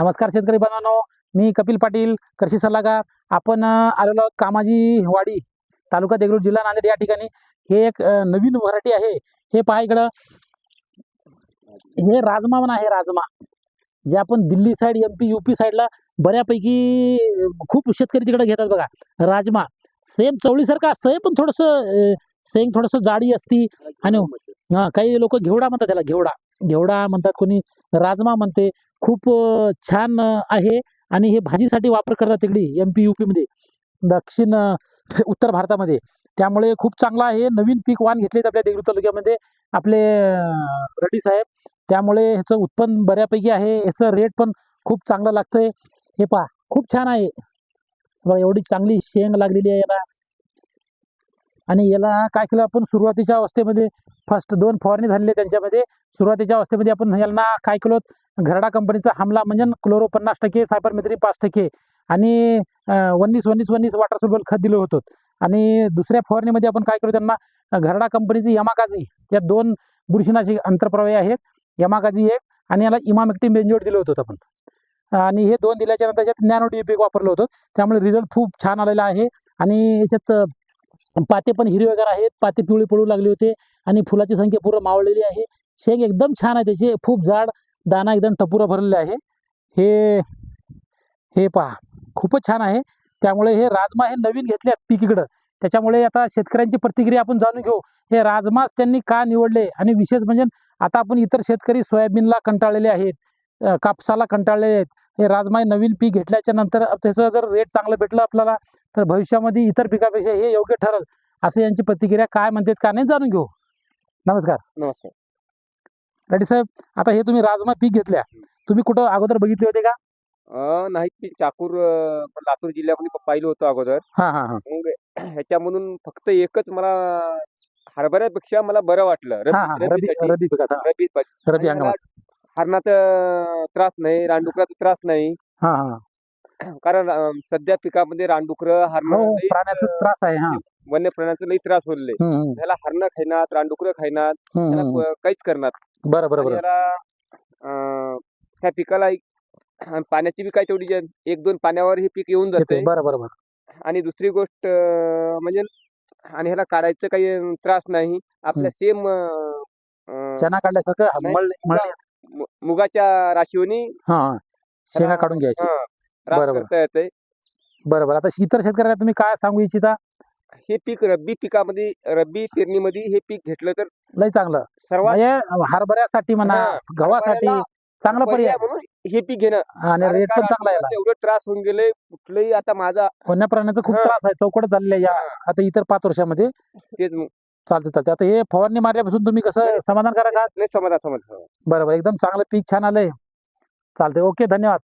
नमस्कार शेतकरी बांधवांनो, मी कपिल पाटील, कृषी सल्लागार. आपण आलेलो आहोत कामाजी वाडी, तालुका देगलूर, जिल्हा नांदेड या ठिकाणी. हे एक नवीन व्हरायटी आहे. हे पहा इकडं, हे राजमा म्हणा आहे. राजमा जे आपण दिल्ली साईड, MP, UP साईडला बऱ्यापैकी खूप शेतकरी तिकडे घेतात बघा. राजमा सेम चवळीसारखं असतंय, पण थोडंसं शेंग थोडंसं जाडी असती. आणि काही लोक घेवडा म्हणतात, त्याला घेवडा घेवडा म्हणतात, कोणी राजमा म्हणते. खूप छान आहे. आणि हे भाजीसाठी वापर करतात तिकडे MP, UP मध्ये, दक्षिण उत्तर भारतामध्ये. त्यामुळे खूप चांगला आहे. नवीन पीक वाण घेतलेत आपल्या देगलूर तालुक्यामध्ये आपले रेड्डी साहेब. त्यामुळे ह्याचं उत्पन्न बऱ्यापैकी आहे. ह्याचं रेट पण खूप चांगलं लागतंय. हे पहा, खूप छान आहे बघा. एवढी चांगली शेंग लागलेली आहे याला. आणि याला काय केलं आपण, सुरुवातीच्या अवस्थेमध्ये फर्स्ट 2 फवारणी झालेली त्यांच्यामध्ये. सुरुवातीच्या अवस्थेमध्ये आपण यांना काय केलं, घरडा कंपनीचा हमला म्हणजे क्लोरो 50%, सायपरमेथ्रिन 5% आणि 19-19-19 वॉटर सोल्युबल खत दिलं होतं. आणि दुसऱ्या फवारणीमध्ये आपण काय केलं, त्यांना घरडा कंपनीची यमाकाझी, या 2 बुरशीनाशक आंतरप्रवाही आहेत. यमाकाझी एक आणि याला इमामेक्टिन बेंजोएट दिलं होतं आपण. आणि हे 2 दिल्याच्या नंतर त्याच्यात नॅनो DAP वापरलं होतं. त्यामुळे रिझल्ट खूप छान आलेला आहे. आणि याच्यात पाते पण हिरवेगार आहेत. पाते पिवळे पडू लागले होते आणि फुलाची संख्या पूर्ण मावळलेली आहे. शेंग एकदम छान आहे त्याची, खूप जाड, दाना एकदम टपुरा भरलेला आहे. हे हे पहा, खूपच छान आहे. त्यामुळे हे राजमा हे नवीन घेतल्यात पीक इकडं. त्याच्यामुळे आता शेतकऱ्यांची प्रतिक्रिया आपण जाणून घेऊ. हे राजमाच त्यांनी का निवडले, आणि विशेष म्हणजे आता आपण इतर शेतकरी सोयाबीनला कंटाळलेले आहेत, कापसाला कंटाळलेले आहेत. हे राजमा हे नवीन पीक घेतल्याच्या नंतर त्याचं जर रेट चांगलं भेटलं आपल्याला, तर भविष्यामध्ये इतर पिकापेक्षा हे योग्य ठरेल. असं यांची प्रतिक्रिया काय म्हणतात का नाही जाणून घेऊ. नमस्कार. नमस्कार. रेड्डी साहेब, आता हे तुम्ही राजमा पीक घेतल्या, तुम्ही कुठं अगोदर बघितले होते का? नाही, मी चाकूर लातूर जिल्ह्यामध्ये पाहिलं होतं अगोदर. हां हां हां मग ह्याच्यामधून फक्त एकच मला हरभऱ्यापेक्षा मला बरं वाटलं. हां हां. रबी रब्बीसाठी रबी पिकात, हां. रब्बी रबी हंगामात. हरणाचा त्रास नाही, रानडुकराचा त्रास नाही. हां हां. कारण सध्या पिकामध्ये रानडुकर, हरण, हो, प्राण्याचा त्रास आहे. हां. वन्य प्राण्यांचा लई त्रास होईल. हं. त्याला हरणं खायनात, रानडुकर खायनात, त्याला काहीच करणार. बरं बरं बरं. त्याला त्या पिकाला पाण्याची बी काय तेवढी 1-2 पाण्यावर हे पीक येऊन जाते. बरं बरं बरं. आणि दुसरी गोष्ट म्हणजे, आणि ह्याला काढायचं काही त्रास नाही. आपल्या सेम चना काढल्यासारखं मुगाच्या राशीवनी हां, शेंगा काढून घ्यायची. रास करता येते. बरोबर. आता इतर शेतकऱ्यांना तुम्ही काय सांगू इच्छिता? हे पीक रब्बी पिकामध्ये, रब्बी पेरणीमध्ये हे पीक घेतलं तर लय चांगलं. सर्वात म्हणजे हरभऱ्यासाठी म्हणा, गव्हासाठी चांगला पर्याय म्हणून हे पीक घेणं. आणि रेट पण चांगला आहे. एवढं त्रास होऊन गेले कुठलंही. आता माझा वन्य प्राण्याचा खूप त्रास आहे, चौकट चाललेला आहे या आता इतर 5 वर्षामध्ये. तेच चालते. आता हे फवारणी मारल्यापासून तुम्ही कसं समाधानकारक आहात? समाधान. बरोबर, एकदम चांगलं पीक छान आलंय. चालतंय, ओके, धन्यवाद.